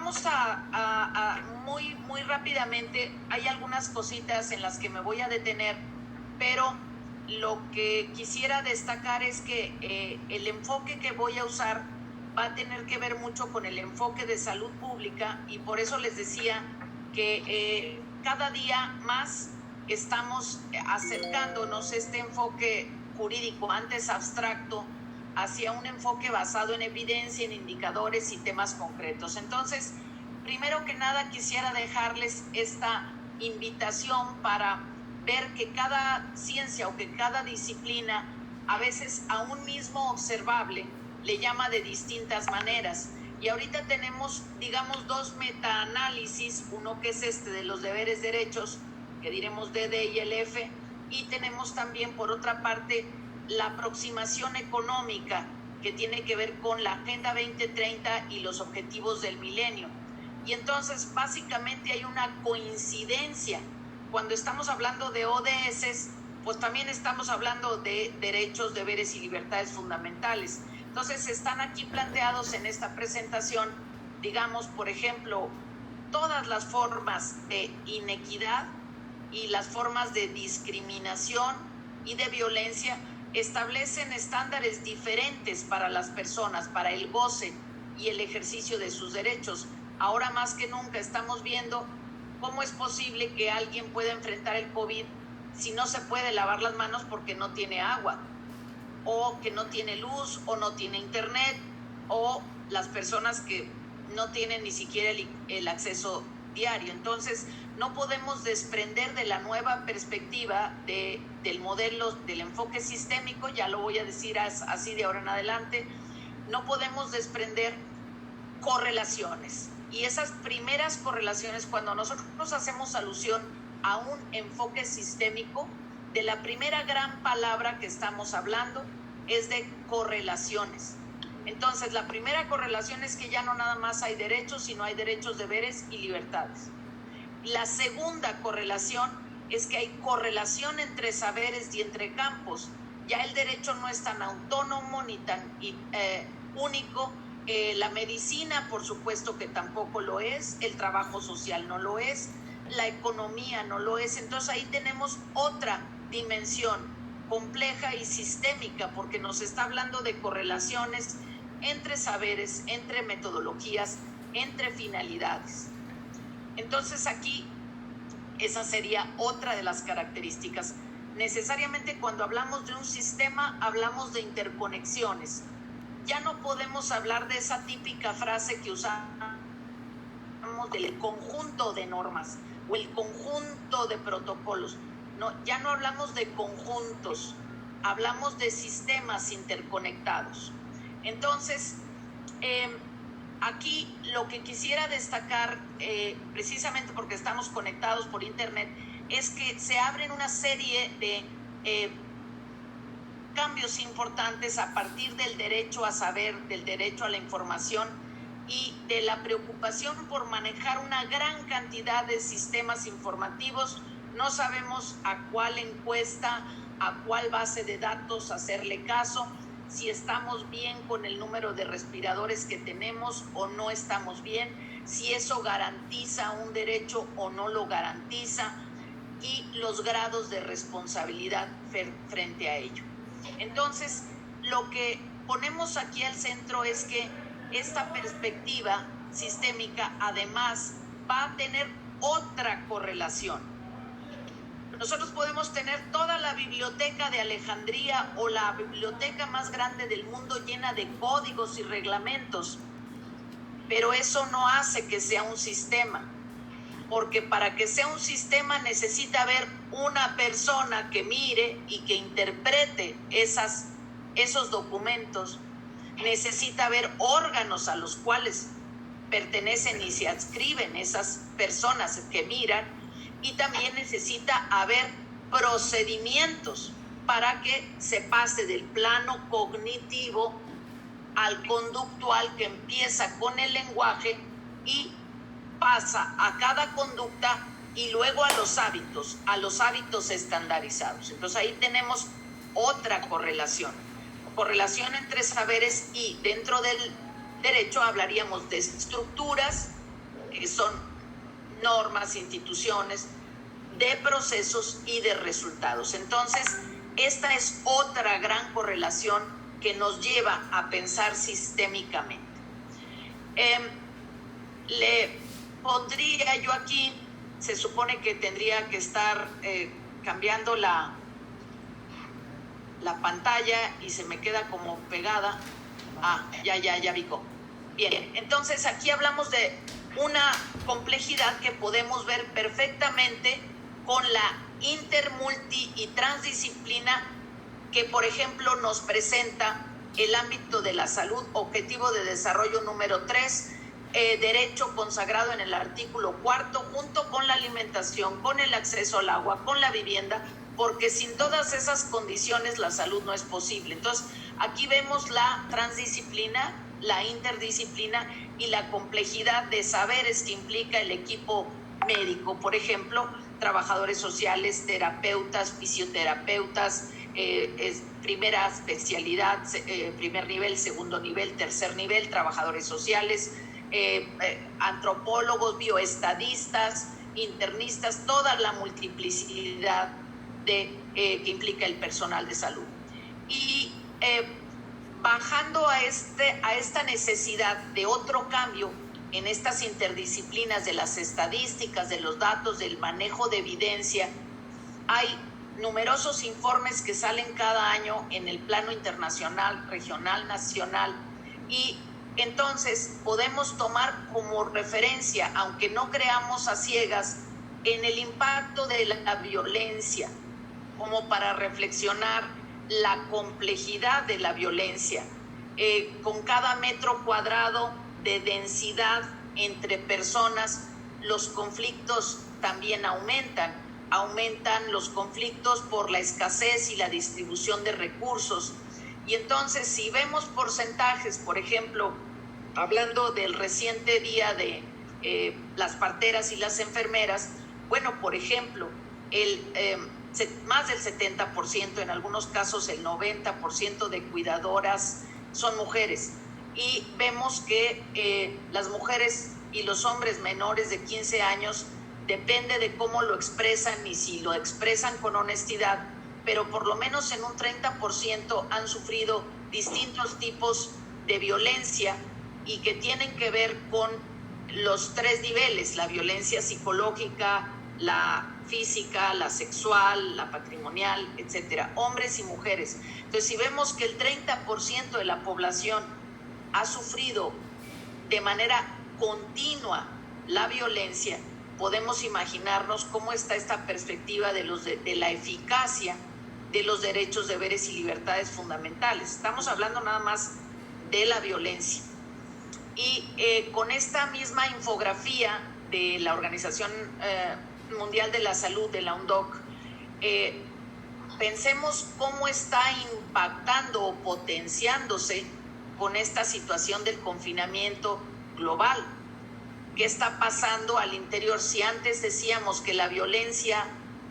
vamos a muy rápidamente. Hay algunas cositas en las que me voy a detener, pero lo que quisiera destacar es que el enfoque que voy a usar va a tener que ver mucho con el enfoque de salud pública, y por eso les decía que cada día más estamos acercándonos este enfoque jurídico, antes abstracto, hacia un enfoque basado en evidencia, en indicadores y temas concretos. Entonces, primero que nada, quisiera dejarles esta invitación para ver que cada ciencia o que cada disciplina, a veces a un mismo observable, le llama de distintas maneras. Y ahorita tenemos, digamos, dos metaanálisis, uno que es este de los deberes derechos, que diremos DD y el F, y tenemos también, por otra parte, la aproximación económica, que tiene que ver con la Agenda 2030 y los objetivos del milenio. Y entonces, básicamente hay una coincidencia. Cuando estamos hablando de ODS, pues también estamos hablando de derechos, deberes y libertades fundamentales. Entonces, están aquí planteados en esta presentación, digamos, por ejemplo, todas las formas de inequidad y las formas de discriminación y de violencia establecen estándares diferentes para las personas, para el goce y el ejercicio de sus derechos. Ahora más que nunca estamos viendo cómo es posible que alguien pueda enfrentar el COVID si no se puede lavar las manos porque no tiene agua, o que no tiene luz, o no tiene internet, o las personas que no tienen ni siquiera el acceso diario. Entonces, no podemos desprender de la nueva perspectiva del modelo, del enfoque sistémico, ya lo voy a decir así de ahora en adelante, no podemos desprender correlaciones. Y esas primeras correlaciones, cuando nosotros hacemos alusión a un enfoque sistémico, de la primera gran palabra que estamos hablando es de correlaciones. Entonces, la primera correlación es que ya no nada más hay derechos, sino hay derechos, deberes y libertades. La segunda correlación es que hay correlación entre saberes y entre campos. Ya el derecho no es tan autónomo ni tan único. La medicina, por supuesto que tampoco lo es. El trabajo social no lo es. La economía no lo es. Entonces ahí tenemos otra dimensión compleja y sistémica, porque nos está hablando de correlaciones entre saberes, entre metodologías, entre finalidades. Entonces aquí esa sería otra de las características. Necesariamente cuando hablamos de un sistema hablamos de interconexiones. Ya no podemos hablar de esa típica frase que usamos del conjunto de normas o el conjunto de protocolos. No, ya no hablamos de conjuntos, hablamos de sistemas interconectados. Entonces, aquí lo que quisiera destacar, precisamente porque estamos conectados por internet, es que se abren una serie de cambios importantes a partir del derecho a saber, del derecho a la información y de la preocupación por manejar una gran cantidad de sistemas informativos. No sabemos a cuál encuesta, a cuál base de datos hacerle caso, si estamos bien con el número de respiradores que tenemos o no estamos bien, si eso garantiza un derecho o no lo garantiza, y los grados de responsabilidad frente a ello. Entonces, lo que ponemos aquí al centro es que esta perspectiva sistémica además va a tener otra correlación. Nosotros podemos tener toda la biblioteca de Alejandría o la biblioteca más grande del mundo llena de códigos y reglamentos, pero eso no hace que sea un sistema, porque para que sea un sistema necesita haber una persona que mire y que interprete esos documentos, necesita haber órganos a los cuales pertenecen y se adscriben esas personas que miran, y también necesita haber procedimientos para que se pase del plano cognitivo al conductual, que empieza con el lenguaje y pasa a cada conducta y luego a los hábitos estandarizados. Entonces ahí tenemos otra correlación entre saberes, y dentro del derecho hablaríamos de estructuras que son normas, instituciones, de procesos y de resultados. Entonces, esta es otra gran correlación que nos lleva a pensar sistémicamente. Le pondría yo aquí, se supone que tendría que estar cambiando la pantalla y se me queda como pegada. Ya Vico. Bien, entonces aquí hablamos de una complejidad que podemos ver perfectamente con la inter, multi y transdisciplina que, por ejemplo, nos presenta el ámbito de la salud, objetivo de desarrollo número 3, derecho consagrado en el artículo 4, junto con la alimentación, con el acceso al agua, con la vivienda, porque sin todas esas condiciones la salud no es posible. Entonces, aquí vemos la transdisciplina, la interdisciplina y la complejidad de saberes que implica el equipo médico. Por ejemplo, trabajadores sociales, terapeutas, fisioterapeutas, primera especialidad, primer nivel, segundo nivel, tercer nivel, trabajadores sociales, antropólogos, bioestadistas, internistas, toda la multiplicidad que implica el personal de salud. Y bajando a esta necesidad de otro cambio en estas interdisciplinas de las estadísticas, de los datos, del manejo de evidencia, hay numerosos informes que salen cada año en el plano internacional, regional, nacional, y entonces podemos tomar como referencia, aunque no creamos a ciegas, en el impacto de la violencia, como para reflexionar la complejidad de la violencia. Con cada metro cuadrado de densidad entre personas, los conflictos también aumentan los conflictos por la escasez y la distribución de recursos. Y entonces, si vemos porcentajes, por ejemplo, hablando del reciente día de las parteras y las enfermeras, bueno, por ejemplo, más del 70%, en algunos casos el 90% de cuidadoras son mujeres. Y vemos que las mujeres y los hombres menores de 15 años, depende de cómo lo expresan y si lo expresan con honestidad, pero por lo menos en un 30% han sufrido distintos tipos de violencia y que tienen que ver con los 3 niveles, la violencia psicológica, la física, la sexual, la patrimonial, etcétera, hombres y mujeres. Entonces, si vemos que el 30% de la población ha sufrido de manera continua la violencia, podemos imaginarnos cómo está esta perspectiva de la eficacia de los derechos, deberes y libertades fundamentales. Estamos hablando nada más de la violencia. Y con esta misma infografía de la Organización Mundial de la Salud, de la UNODC, pensemos cómo está impactando o potenciándose con esta situación del confinamiento global. ¿Qué está pasando al interior? Si antes decíamos que la violencia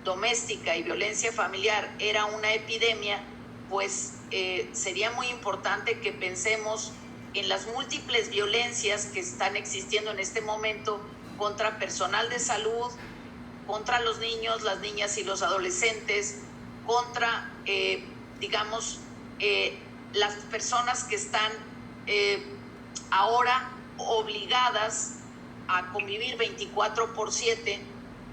doméstica y violencia familiar era una epidemia, pues sería muy importante que pensemos en las múltiples violencias que están existiendo en este momento contra personal de salud, contra los niños, las niñas y los adolescentes, contra, las personas que están ahora obligadas a convivir 24/7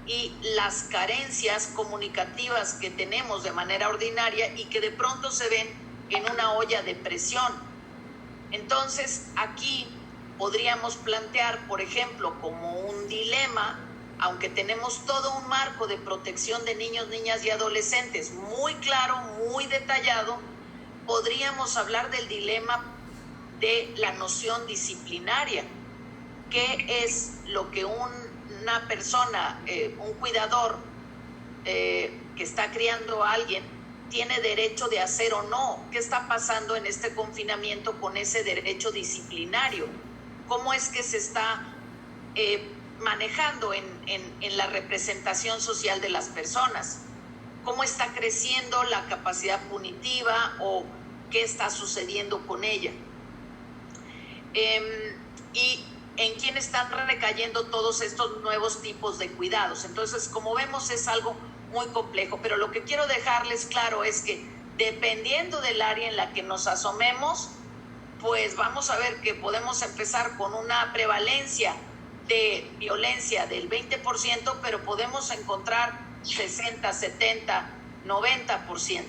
y las carencias comunicativas que tenemos de manera ordinaria y que de pronto se ven en una olla de presión. Entonces, aquí podríamos plantear, por ejemplo, como un dilema, aunque tenemos todo un marco de protección de niños, niñas y adolescentes muy claro, muy detallado, podríamos hablar del dilema de la noción disciplinaria. ¿Qué es lo que una persona, un cuidador que está criando a alguien, tiene derecho de hacer o no? ¿Qué está pasando en este confinamiento con ese derecho disciplinario? ¿Cómo es que se está manejando en la representación social de las personas? ¿Cómo está creciendo la capacidad punitiva o qué está sucediendo con ella? Y en quién están recayendo todos estos nuevos tipos de cuidados. Entonces, como vemos, es algo muy complejo, pero lo que quiero dejarles claro es que dependiendo del área en la que nos asomemos, pues vamos a ver que podemos empezar con una prevalencia de violencia del 20%, pero podemos encontrar 60, 70, 90%.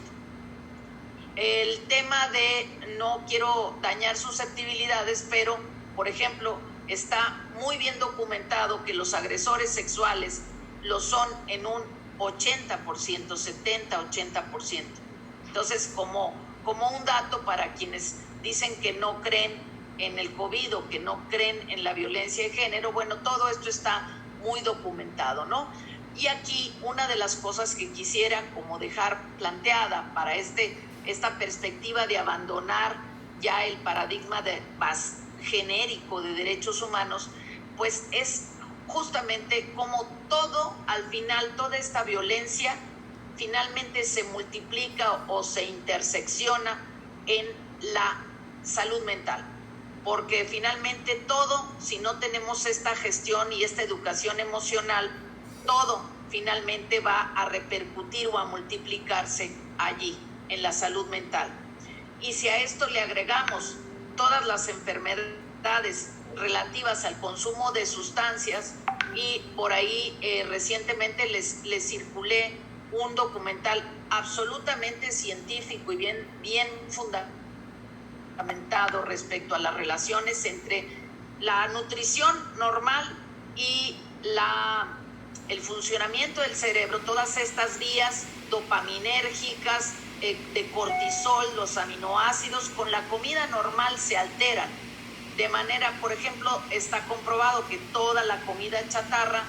El tema de no quiero dañar susceptibilidades, pero, por ejemplo, está muy bien documentado que los agresores sexuales lo son en un 80%, 70, 80%. Entonces, como un dato para quienes dicen que no creen en el COVID o que no creen en la violencia de género, bueno, todo esto está muy documentado, ¿no? Y aquí una de las cosas que quisiera como dejar planteada para esta perspectiva de abandonar ya el paradigma más genérico de derechos humanos, pues es justamente como todo, al final, toda esta violencia finalmente se multiplica o se intersecciona en la salud mental, porque finalmente todo, si no tenemos esta gestión y esta educación emocional, todo finalmente va a repercutir o a multiplicarse allí, en la salud mental. Y si a esto le agregamos todas las enfermedades relativas al consumo de sustancias, y por ahí recientemente les circulé un documental absolutamente científico y bien fundamentado respecto a las relaciones entre la nutrición normal y el funcionamiento del cerebro, todas estas vías dopaminérgicas, de cortisol, los aminoácidos, con la comida normal se alteran. De manera, por ejemplo, está comprobado que toda la comida chatarra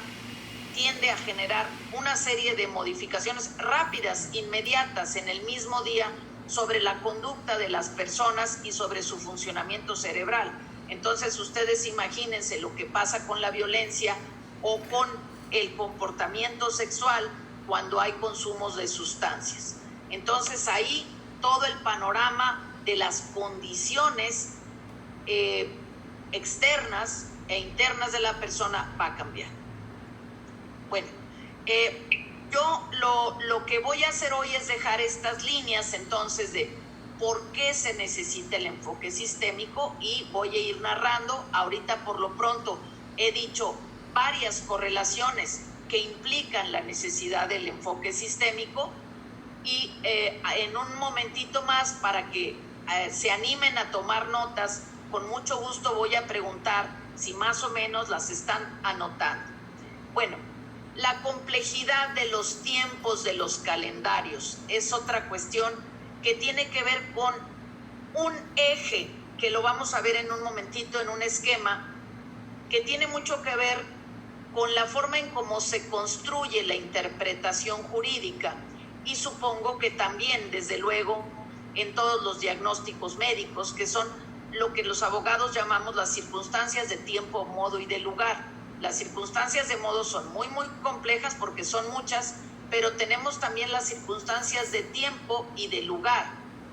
tiende a generar una serie de modificaciones rápidas, inmediatas, en el mismo día, sobre la conducta de las personas y sobre su funcionamiento cerebral. Entonces, ustedes imagínense lo que pasa con la violencia o con el comportamiento sexual cuando hay consumos de sustancias. Entonces, ahí todo el panorama de las condiciones externas e internas de la persona va a cambiar. Bueno, yo lo que voy a hacer hoy es dejar estas líneas entonces de por qué se necesita el enfoque sistémico, y voy a ir narrando. Ahorita por lo pronto he dicho varias correlaciones que implican la necesidad del enfoque sistémico, y en un momentito más, para que se animen a tomar notas, con mucho gusto voy a preguntar si más o menos las están anotando. Bueno, la complejidad de los tiempos de los calendarios es otra cuestión que tiene que ver con un eje, que lo vamos a ver en un momentito en un esquema, que tiene mucho que ver con la forma en cómo se construye la interpretación jurídica, y supongo que también, desde luego, en todos los diagnósticos médicos, que son lo que los abogados llamamos las circunstancias de tiempo, modo y de lugar. Las circunstancias de modo son muy complejas porque son muchas, pero tenemos también las circunstancias de tiempo y de lugar.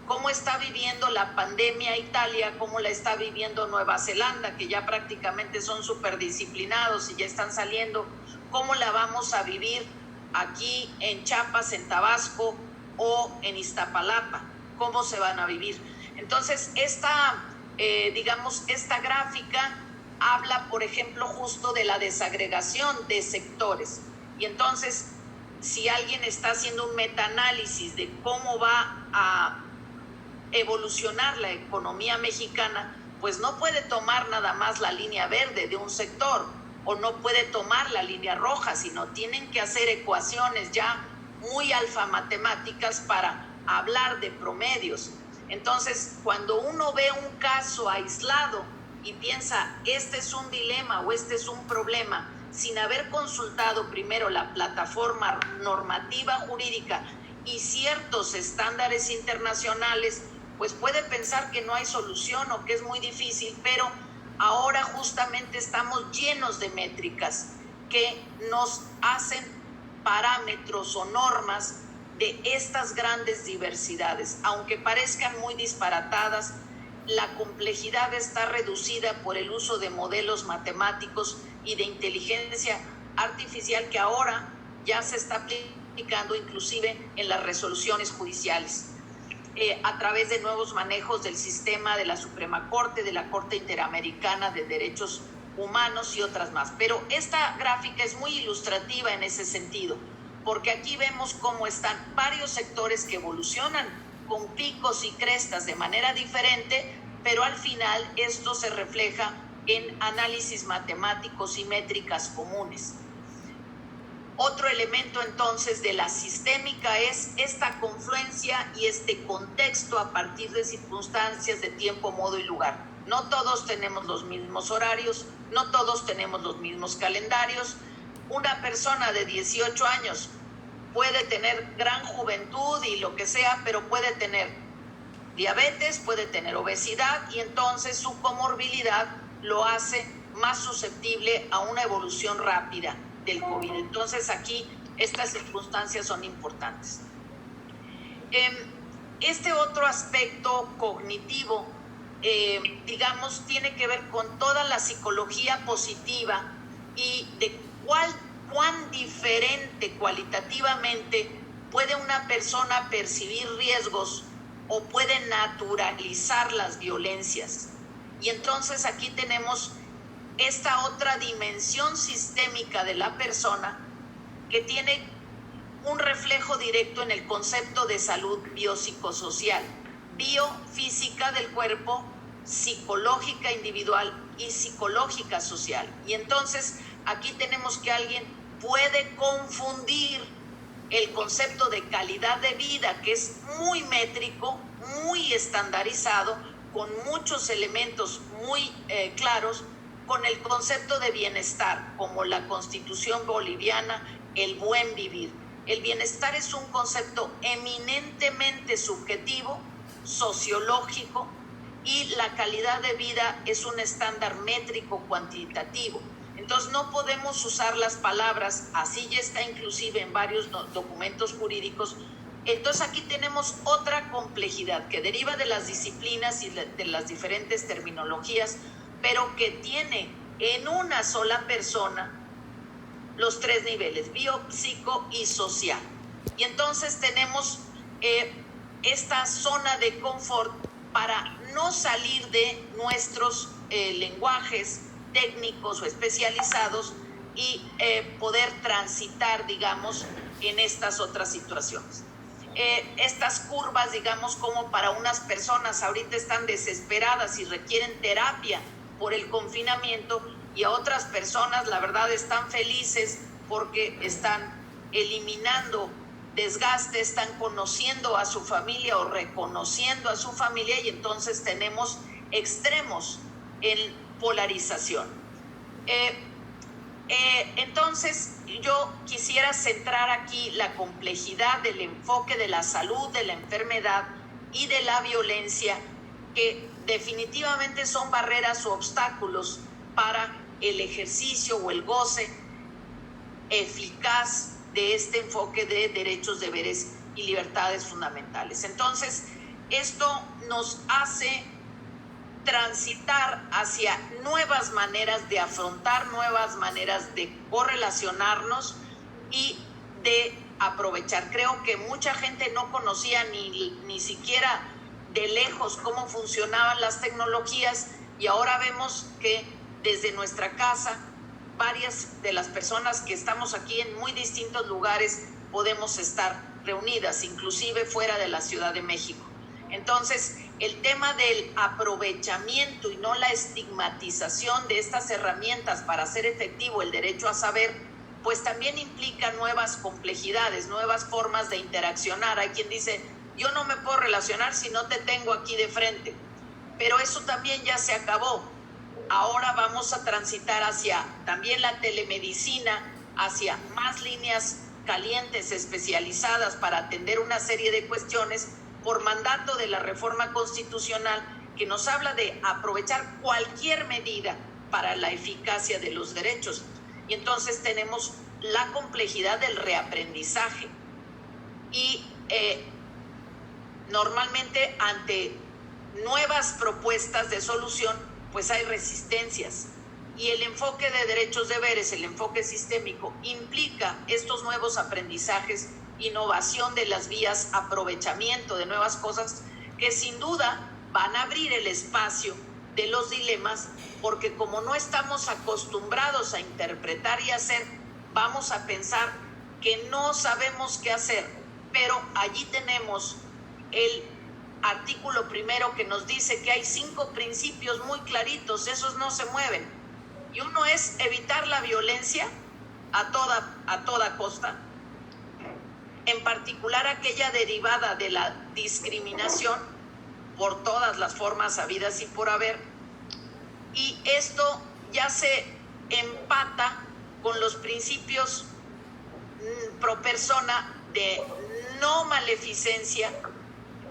¿Cómo está viviendo la pandemia Italia? ¿Cómo la está viviendo Nueva Zelanda, que ya prácticamente son superdisciplinados y ya están saliendo? ¿Cómo la vamos a vivir aquí en Chiapas, en Tabasco o en Iztapalapa? ¿Cómo se van a vivir? Entonces, esta gráfica habla, por ejemplo, justo de la desagregación de sectores. Y entonces, si alguien está haciendo un metaanálisis de cómo va a evolucionar la economía mexicana, pues no puede tomar nada más la línea verde de un sector, o no puede tomar la línea roja, sino tienen que hacer ecuaciones ya muy alfamatemáticas para hablar de promedios. Entonces, cuando uno ve un caso aislado y piensa, este es un dilema o este es un problema, sin haber consultado primero la plataforma normativa jurídica y ciertos estándares internacionales, pues puede pensar que no hay solución o que es muy difícil, pero ahora justamente estamos llenos de métricas que nos hacen parámetros o normas de estas grandes diversidades. Aunque parezcan muy disparatadas, la complejidad está reducida por el uso de modelos matemáticos y de inteligencia artificial que ahora ya se está aplicando inclusive en las resoluciones judiciales, a través de nuevos manejos del sistema de la Suprema Corte, de la Corte Interamericana de Derechos Humanos y otras más. Pero esta gráfica es muy ilustrativa en ese sentido, porque aquí vemos cómo están varios sectores que evolucionan con picos y crestas de manera diferente, pero al final esto se refleja en análisis matemáticos y métricas comunes. Otro elemento entonces de la sistémica es esta confluencia y este contexto a partir de circunstancias de tiempo, modo y lugar. No todos tenemos los mismos horarios, no todos tenemos los mismos calendarios. Una persona de 18 años puede tener gran juventud y lo que sea, pero puede tener diabetes, puede tener obesidad y entonces su comorbilidad lo hace más susceptible a una evolución rápida del COVID. Entonces aquí estas circunstancias son importantes. Este otro aspecto cognitivo, digamos, tiene que ver con toda la psicología positiva y de cuán diferente cualitativamente puede una persona percibir riesgos o puede naturalizar las violencias. Y entonces aquí tenemos esta otra dimensión sistémica de la persona que tiene un reflejo directo en el concepto de salud biopsicosocial, biofísica del cuerpo, psicológica individual y psicológica social. Y entonces aquí tenemos que alguien puede confundir el concepto de calidad de vida, que es muy métrico, muy estandarizado, con muchos elementos muy claros, con el concepto de bienestar, como la Constitución boliviana, el buen vivir. El bienestar es un concepto eminentemente subjetivo, sociológico, y la calidad de vida es un estándar métrico cuantitativo. Entonces no podemos usar las palabras, así ya está inclusive en varios documentos jurídicos. Entonces aquí tenemos otra complejidad que deriva de las disciplinas y de las diferentes terminologías, pero que tiene en una sola persona los tres niveles, bio, psico y social. Y entonces tenemos esta zona de confort para no salir de nuestros lenguajes técnicos o especializados y poder transitar, digamos, en estas otras situaciones. Estas curvas, digamos, como para unas personas ahorita están desesperadas y requieren terapia por el confinamiento, y a otras personas la verdad están felices porque están eliminando desgaste, están conociendo a su familia o reconociendo a su familia, y entonces tenemos extremos en polarización. Entonces yo quisiera centrar aquí la complejidad del enfoque de la salud, de la enfermedad y de la violencia, que definitivamente son barreras o obstáculos para el ejercicio o el goce eficaz de este enfoque de derechos, deberes y libertades fundamentales. Entonces, esto nos hace transitar hacia nuevas maneras de afrontar, nuevas maneras de correlacionarnos y de aprovechar. Creo que mucha gente no conocía ni siquiera de lejos cómo funcionaban las tecnologías, y ahora vemos que desde nuestra casa varias de las personas que estamos aquí en muy distintos lugares podemos estar reunidas, inclusive fuera de la Ciudad de México. Entonces, el tema del aprovechamiento y no la estigmatización de estas herramientas para hacer efectivo el derecho a saber, pues también implica nuevas complejidades, nuevas formas de interaccionar. Hay quien dice, yo no me puedo relacionar si no te tengo aquí de frente, pero eso también ya se acabó. Ahora vamos a transitar hacia también la telemedicina, hacia más líneas calientes especializadas para atender una serie de cuestiones por mandato de la reforma constitucional, que nos habla de aprovechar cualquier medida para la eficacia de los derechos. Y entonces tenemos la complejidad del reaprendizaje y normalmente ante nuevas propuestas de solución, pues hay resistencias. Y el enfoque de derechos-deberes, el enfoque sistémico, implica estos nuevos aprendizajes, innovación de las vías, aprovechamiento de nuevas cosas que sin duda van a abrir el espacio de los dilemas, porque como no estamos acostumbrados a interpretar y hacer, vamos a pensar que no sabemos qué hacer. Pero allí tenemos el artículo primero que nos dice que hay 5 principios muy claritos, esos no se mueven. Y uno es evitar la violencia a toda costa, en particular aquella derivada de la discriminación por todas las formas habidas y por haber. Y esto ya se empata con los principios pro persona de no maleficencia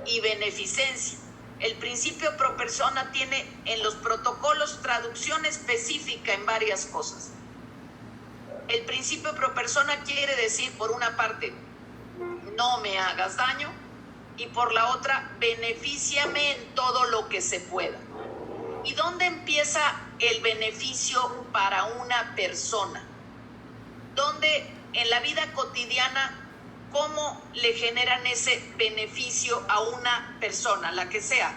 y beneficencia. El principio pro persona tiene en los protocolos traducción específica en varias cosas. El principio pro persona quiere decir, por una parte, no me hagas daño, y por la otra, benefíciame en todo lo que se pueda. ¿Y dónde empieza el beneficio para una persona? ¿Dónde en la vida cotidiana, cómo le generan ese beneficio a una persona, la que sea?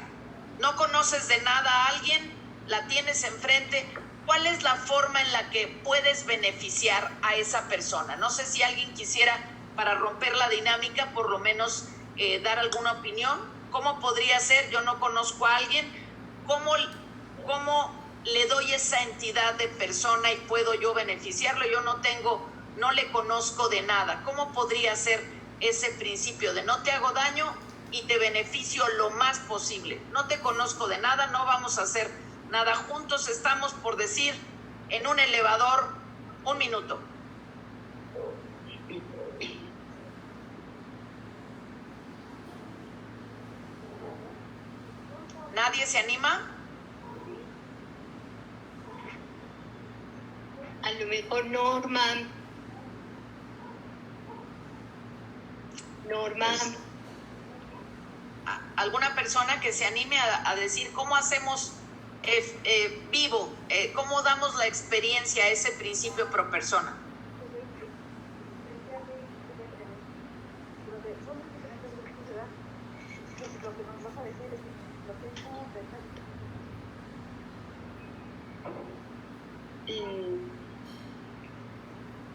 No conoces de nada a alguien, la tienes enfrente. ¿Cuál es la forma en la que puedes beneficiar a esa persona? No sé si alguien quisiera, para romper la dinámica, por lo menos dar alguna opinión. ¿Cómo podría ser? Yo no conozco a alguien. ¿Cómo le doy esa entidad de persona y puedo yo beneficiarlo? Yo no le conozco de nada. ¿Cómo podría ser ese principio de no te hago daño y te beneficio lo más posible? No te conozco de nada, no vamos a hacer nada juntos, estamos, por decir, en un elevador, 1 minuto. ¿Nadie se anima? A lo mejor Norman. ¿Alguna persona que se anime a decir cómo hacemos vivo, cómo damos la experiencia a ese principio pro persona?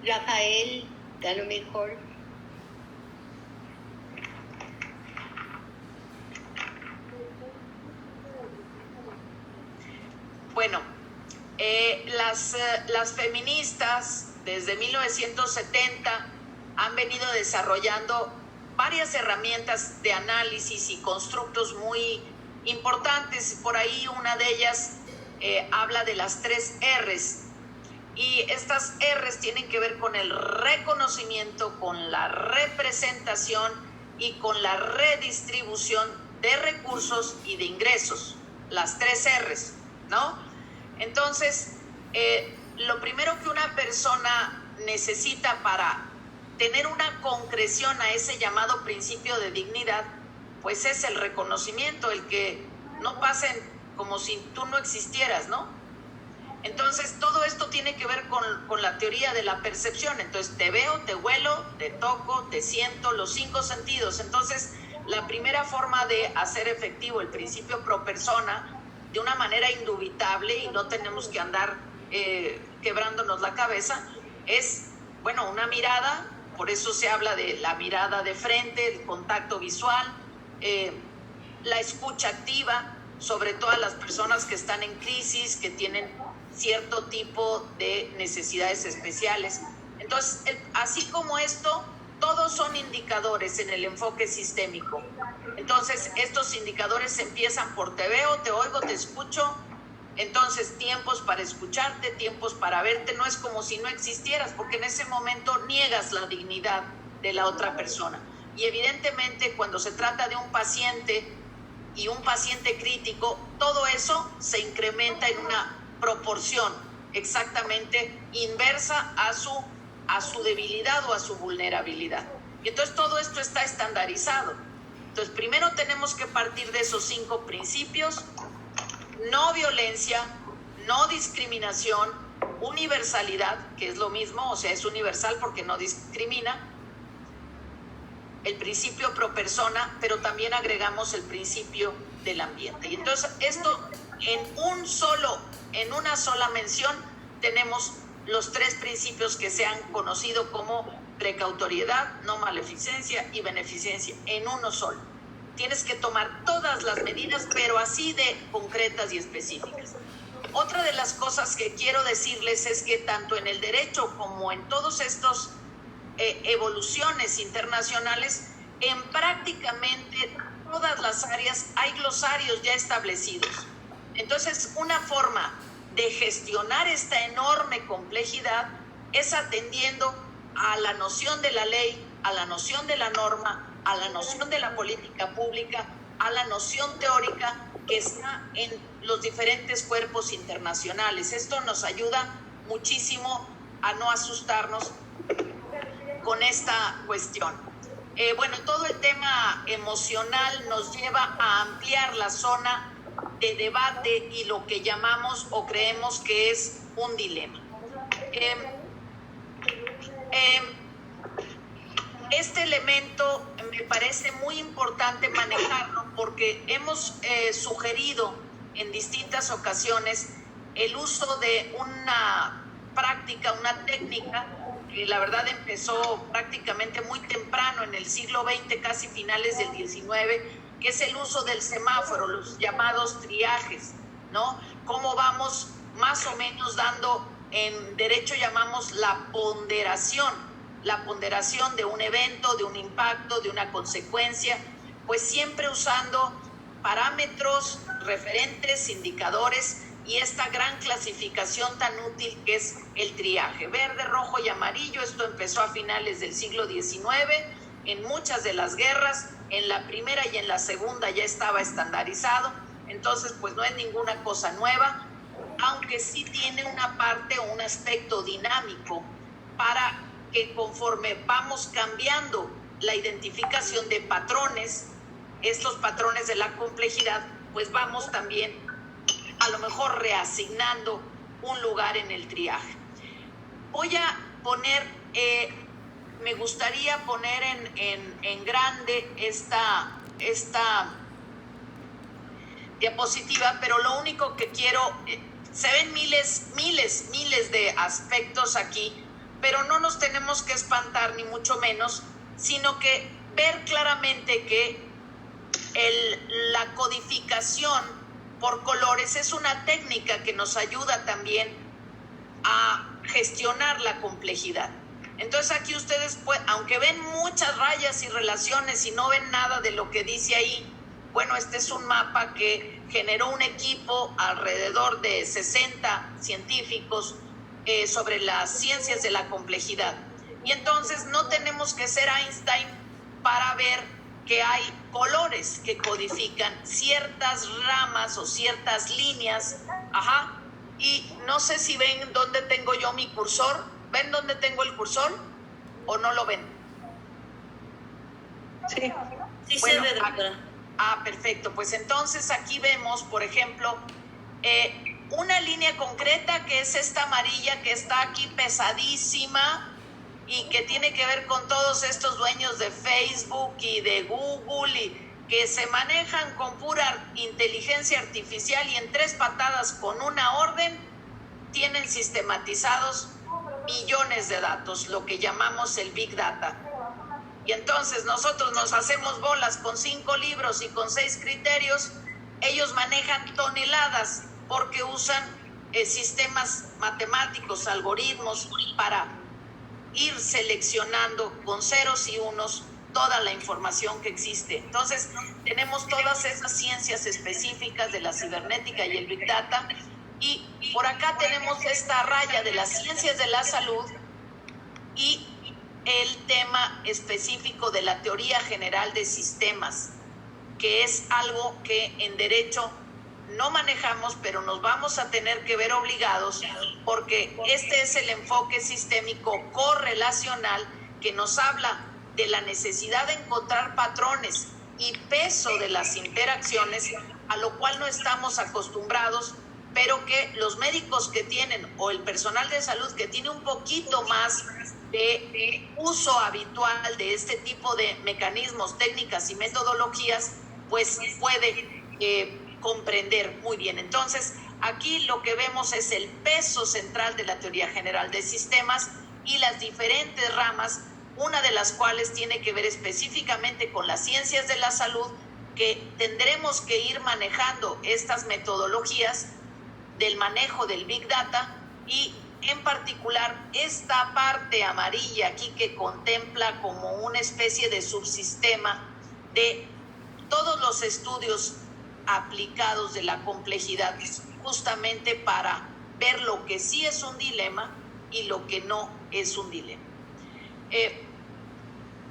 Rafael, a lo mejor. Bueno, las feministas desde 1970 han venido desarrollando varias herramientas de análisis y constructos muy importantes. Por ahí una de ellas habla de las 3 R's. Y estas R's tienen que ver con el reconocimiento, con la representación y con la redistribución de recursos y de ingresos. Las 3 R's, ¿no? Entonces, lo primero que una persona necesita para tener una concreción a ese llamado principio de dignidad, pues es el reconocimiento, el que no pasen como si tú no existieras, ¿no? Entonces, todo esto tiene que ver con la teoría de la percepción. Entonces, te veo, te huelo, te toco, te siento, los 5 sentidos. Entonces, la primera forma de hacer efectivo el principio pro persona de una manera indubitable, y no tenemos que andar quebrándonos la cabeza, es, bueno, una mirada. Por eso se habla de la mirada de frente, el contacto visual, la escucha activa, sobre todo a las personas que están en crisis, que tienen cierto tipo de necesidades especiales. Entonces, así como esto, todos son indicadores en el enfoque sistémico. Entonces, estos indicadores empiezan por te veo, te oigo, te escucho. Entonces, tiempos para escucharte, tiempos para verte. No es como si no existieras, porque en ese momento niegas la dignidad de la otra persona. Y evidentemente, cuando se trata de un paciente y un paciente crítico, todo eso se incrementa en una proporción exactamente inversa a su debilidad o a su vulnerabilidad. Y entonces todo esto está estandarizado. Entonces, primero tenemos que partir de esos 5 principios: no violencia, no discriminación, universalidad, que es lo mismo, o sea, es universal porque no discrimina, el principio pro persona, pero también agregamos el principio del ambiente. Y entonces esto en una sola mención tenemos los 3 principios que se han conocido como precautoriedad, no maleficencia y beneficencia, en uno solo. Tienes que tomar todas las medidas, pero así de concretas y específicas. Otra de las cosas que quiero decirles es que tanto en el derecho como en todos estos evoluciones internacionales, en prácticamente todas las áreas hay glosarios ya establecidos. Entonces, una forma de gestionar esta enorme complejidad es atendiendo a la noción de la ley, a la noción de la norma, a la noción de la política pública, a la noción teórica que está en los diferentes cuerpos internacionales. Esto nos ayuda muchísimo a no asustarnos con esta cuestión. Bueno, todo el tema emocional nos lleva a ampliar la zona de debate y lo que llamamos o creemos que es un dilema. Este elemento me parece muy importante manejarlo porque hemos sugerido en distintas ocasiones el uso de una práctica, una técnica que la verdad empezó prácticamente muy temprano en el siglo XX, casi finales del XIX, que es el uso del semáforo, los llamados triajes, ¿no? Cómo vamos más o menos dando, en derecho llamamos la ponderación de un evento, de un impacto, de una consecuencia, pues siempre usando parámetros, referentes, indicadores y esta gran clasificación tan útil que es el triaje. Verde, rojo y amarillo, esto empezó a finales del siglo XIX, en muchas de las guerras, en la primera y en la segunda ya estaba estandarizado, entonces pues no es ninguna cosa nueva, aunque sí tiene una parte o un aspecto dinámico para que conforme vamos cambiando la identificación de patrones, estos patrones de la complejidad, pues vamos también a lo mejor reasignando un lugar en el triaje. Voy a poner, me gustaría poner en grande esta diapositiva, pero lo único que quiero, se ven miles de aspectos aquí, pero no nos tenemos que espantar ni mucho menos, sino que ver claramente que la codificación por colores es una técnica que nos ayuda también a gestionar la complejidad. Entonces aquí ustedes, aunque ven muchas rayas y relaciones y no ven nada de lo que dice ahí, bueno, este es un mapa que generó un equipo alrededor de 60 científicos sobre las ciencias de la complejidad. Y entonces no tenemos que ser Einstein para ver que hay colores que codifican ciertas ramas o ciertas líneas. Ajá. Y no sé si ven dónde tengo yo mi cursor. ¿Ven dónde tengo el cursor? ¿O no lo ven? Sí. Sí, bueno, se ve, doctora. Perfecto. Pues entonces aquí vemos, por ejemplo, una línea concreta que es esta amarilla que está aquí pesadísima y que tiene que ver con todos estos dueños de Facebook y de Google y que se manejan con pura inteligencia artificial y en 3 patadas con una orden tienen sistematizados millones de datos, lo que llamamos el Big Data. Y entonces nosotros nos hacemos bolas con 5 libros y con 6 criterios, ellos manejan toneladas porque usan sistemas matemáticos, algoritmos para ir seleccionando con ceros y unos toda la información que existe. Entonces tenemos todas esas ciencias específicas de la cibernética y el Big Data y por acá tenemos esta raya de las ciencias de la salud y el tema específico de la teoría general de sistemas, que es algo que en derecho no manejamos, pero nos vamos a tener que ver obligados porque este es el enfoque sistémico correlacional que nos habla de la necesidad de encontrar patrones y peso de las interacciones, a lo cual no estamos acostumbrados, pero que los médicos que tienen o el personal de salud que tiene un poquito más de uso habitual de este tipo de mecanismos, técnicas y metodologías, pues puede comprender muy bien. Entonces, aquí lo que vemos es el peso central de la teoría general de sistemas y las diferentes ramas, una de las cuales tiene que ver específicamente con las ciencias de la salud, que tendremos que ir manejando estas metodologías del manejo del Big Data y en particular esta parte amarilla aquí que contempla como una especie de subsistema de todos los estudios aplicados de la complejidad, justamente para ver lo que sí es un dilema y lo que no es un dilema.